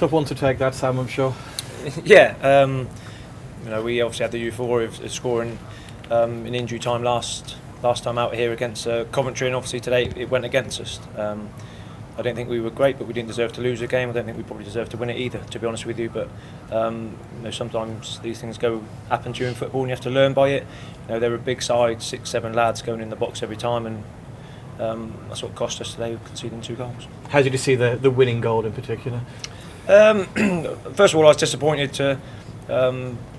Tough one to take that, Sam, I'm sure. Yeah, we obviously had the euphoria of scoring in injury time last time out here against Coventry, and obviously today it went against us. I don't think we were great, but we didn't deserve to lose the game. I don't think we probably deserved to win it either, to be honest with you. But sometimes these things happen to you in football, and you have to learn by it. They're a big side, 6-7 lads going in the box every time, and that's what cost us today, conceding 2 goals. How did you see the winning goal in particular? First of all, I was disappointed that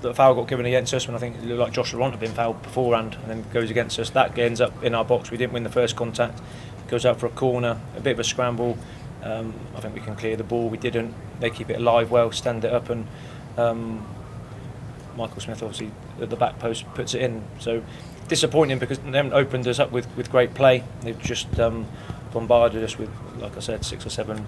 the foul got given against us when I think it looked like Josh Laurent had been fouled beforehand, and then goes against us. That ends up in our box. We didn't win the first contact. Goes out for a corner, a bit of a scramble. I think we can clear the ball. We didn't. They keep it alive well, stand it up, and Michael Smith obviously at the back post puts it in. So disappointing because they haven't opened us up with great play. They've just bombarded us with, like I said, 6 or 7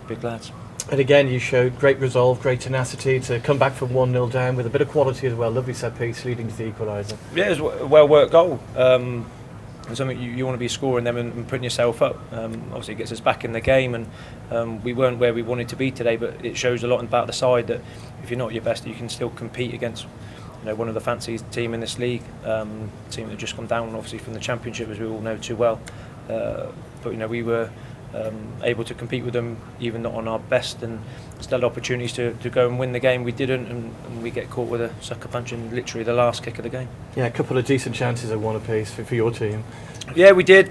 big lads. And again, you showed great resolve, great tenacity to come back from 1-0 down with a bit of quality as well. Lovely set piece leading to the equaliser. Yeah, it was a well-worked goal. And something you want to be scoring them and putting yourself up. Obviously, it gets us back in the game, and we weren't where we wanted to be today. But it shows a lot about the side that if you're not at your best, you can still compete against one of the fancy team in this league. Team that just come down, obviously, from the Championship, as we all know too well. But we were able to compete with them, even not on our best, and still had opportunities to go and win the game. We didn't, and we get caught with a sucker punch in literally the last kick of the game. Yeah, a couple of decent chances at one apiece for your team. Yeah, we did.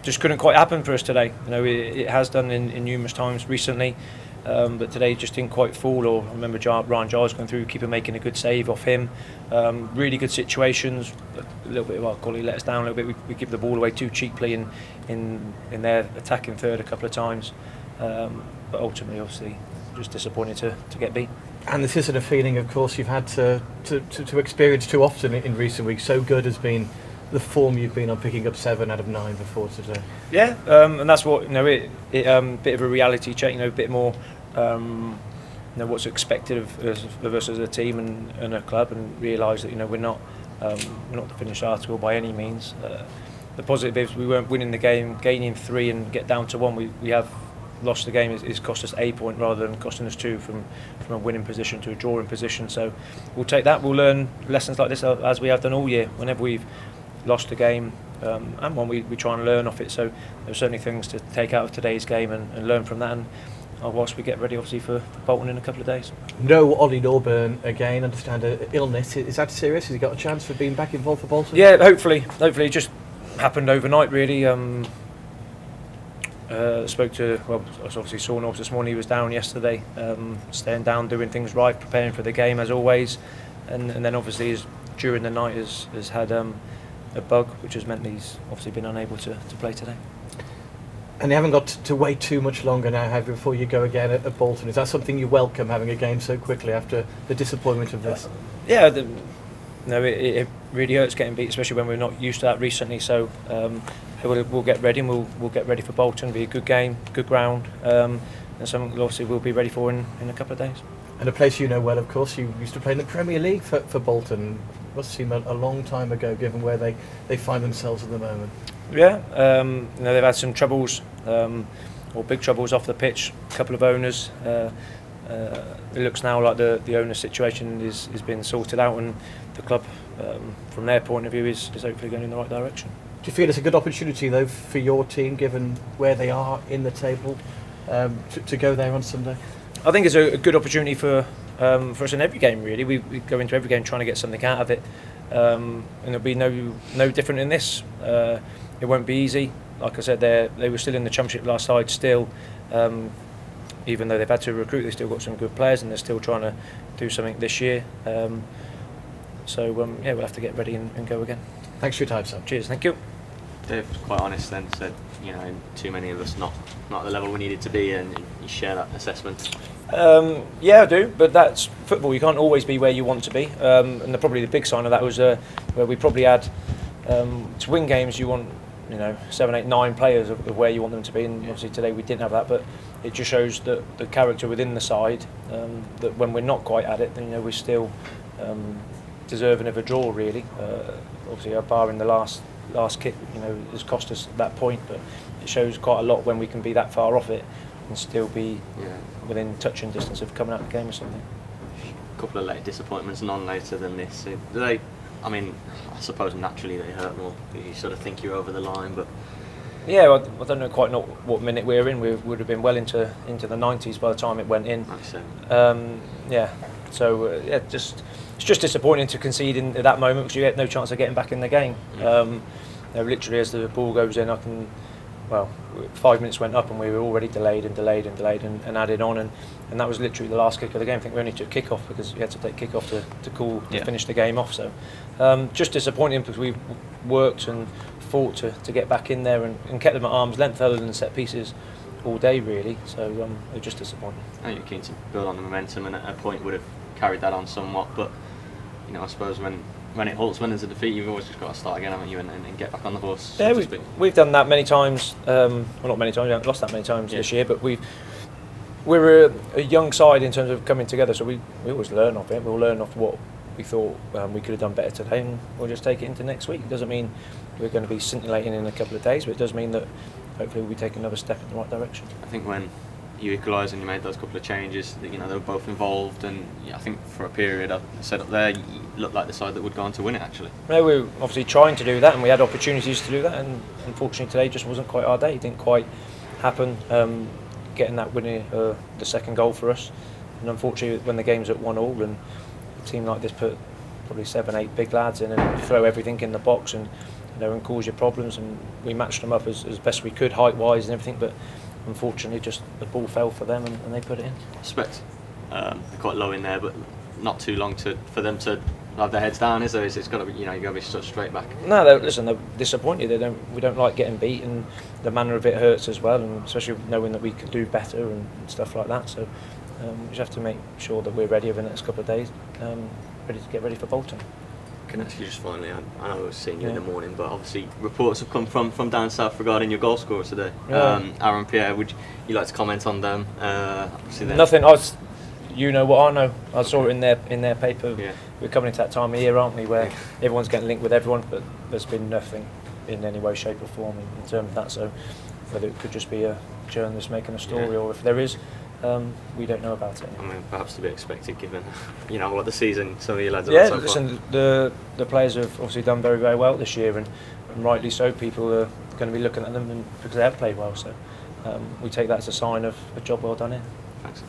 Just couldn't quite happen for us today. It has done in numerous times recently, but today just didn't quite fall. Or I remember Ryan Giles going through, keeper making a good save off him. Really good situations. A little bit of our quality let us down a little bit. We give the ball away too cheaply in their attacking third a couple of times. But ultimately, obviously, just disappointed to get beat. And this isn't a feeling, of course, you've had to experience too often in recent weeks. So good has been the form you've been on, picking up 7 out of 9 before today. Yeah, and that's what it bit of a reality check. A bit more. What's expected of us as a team and a club, and realise that we're not the finished article by any means. The positive is we weren't winning the game, gaining 3 and get down to 1. We have lost the game. It's cost us a point rather than costing us 2 from a winning position to a drawing position. So we'll take that. We'll learn lessons like this as we have done all year. Whenever we've lost a game and one, we try and learn off it. So there's certainly things to take out of today's game and learn from that. And whilst we get ready, obviously, for Bolton in a couple of days. No Ollie Norburn again. Understand an illness. Is that serious? Has he got a chance for being back involved for Bolton? Yeah, hopefully. It just happened overnight, really. Spoke to, I obviously saw North this morning. He was down yesterday, staying down, doing things right, preparing for the game as always, and then obviously during the night has had a bug, which has meant he's obviously been unable to play today. And you haven't got to wait too much longer now, have you, before you go again at Bolton? Is that something you welcome, having a game so quickly after the disappointment of this? Yeah, it really hurts getting beat, especially when we're not used to that recently. So we'll get ready, and we'll get ready for Bolton. It'll be a good game, good ground, and something obviously we'll be ready for in a couple of days. And a place you know well, of course. You used to play in the Premier League for Bolton. Must seem a long time ago, given where they find themselves at the moment. Yeah, they've had some troubles, or big troubles off the pitch. A couple of owners. It looks now like the owner situation is being sorted out, and the club, from their point of view, is hopefully going in the right direction. Do you feel it's a good opportunity, though, for your team, given where they are in the table, to go there on Sunday? I think it's a good opportunity for us in every game, really. We go into every game trying to get something out of it, and it'll be no different in this. It won't be easy. Like I said, they were still in the Championship last side still. Even though they've had to recruit, they've still got some good players, and they're still trying to do something this year. So we'll have to get ready and go again. Thanks for your time, Sam. Cheers, thank you. Dave was quite honest then, said too many of us not at the level we needed to be, and you share that assessment. Yeah, I do, but that's football. You can't always be where you want to be, and probably the big sign of that was where we probably had to win games. You want 7, 8, 9 players of where you want them to be, and obviously today we didn't have that. But it just shows that the character within the side, that when we're not quite at it, then we're still deserving of a draw. Really, obviously our bar in the last kick, has cost us that point, but it shows quite a lot when we can be that far off it and still be within touching distance of coming out of the game or something. A couple of late disappointments, none later than this. Do they? I mean, I suppose naturally they hurt more. You sort of think you're over the line, but yeah, I don't know quite what minute we were in. We would have been well into the 90s by the time it went in. Yeah, so it's just disappointing to concede at that moment because you get no chance of getting back in the game. Literally as the ball goes in, 5 minutes went up and we were already delayed and added on, and that was literally the last kick of the game. I think we only took kick off because we had to take kick off to finish the game off. So just disappointing because we worked and fought to get back in there and kept them at arm's length other than set pieces all day really. So it was just disappointing. I think you're keen to build on the momentum, and at a point would have carried that on somewhat, but I suppose when it halts, when there's a defeat, you've always just got to start again, haven't you, and get back on the horse. Yeah, we've done that many times. Well, not many times. We haven't lost that many times this year, but we're a young side in terms of coming together. So we always learn off it. We'll learn off what we thought we could have done better today, and we'll just take it into next week. It doesn't mean we're going to be scintillating in a couple of days, but it does mean that hopefully we'll be taking another step in the right direction. I think when you equalised and you made those couple of changes, they were both involved, and I think for a period I said up there, you looked like the side that would go on to win it actually. No, we were obviously trying to do that, and we had opportunities to do that, and unfortunately today just wasn't quite our day. It didn't quite happen, getting that winning, the second goal for us, and unfortunately when the game's at 1-1 and a team like this put probably 7-8 big lads in and throw everything in the box and cause you problems, and we matched them up as best we could height wise and everything, but unfortunately just the ball fell for them and they put it in. I suspect they're quite low in there, but not too long for them to have their heads down, is there? It's got to be, you've got to be sort of straight back. No, they're disappointed. We don't like getting beat, and the manner of it hurts as well, and especially knowing that we could do better and stuff like that. So we just have to make sure that we're ready over the next couple of days, ready to get ready for Bolton. Can I ask you just finally, I know I was seeing you in the morning, but obviously reports have come from down south regarding your goal scorer today. Aaron Pierre, would you like to comment on them? Nothing. You know what I know. I saw it in their paper. Yeah. We're coming into that time of year, aren't we, where everyone's getting linked with everyone, but there's been nothing in any way, shape or form in terms of that. So whether it could just be a journalist making a story, or if there is, we don't know about it. I mean, perhaps to be expected given what the season some of your lads have done so far. Listen, the players have obviously done very, very well this year, and rightly so. People are going to be looking at them because they have played well. So we take that as a sign of a job well done here. Thanks.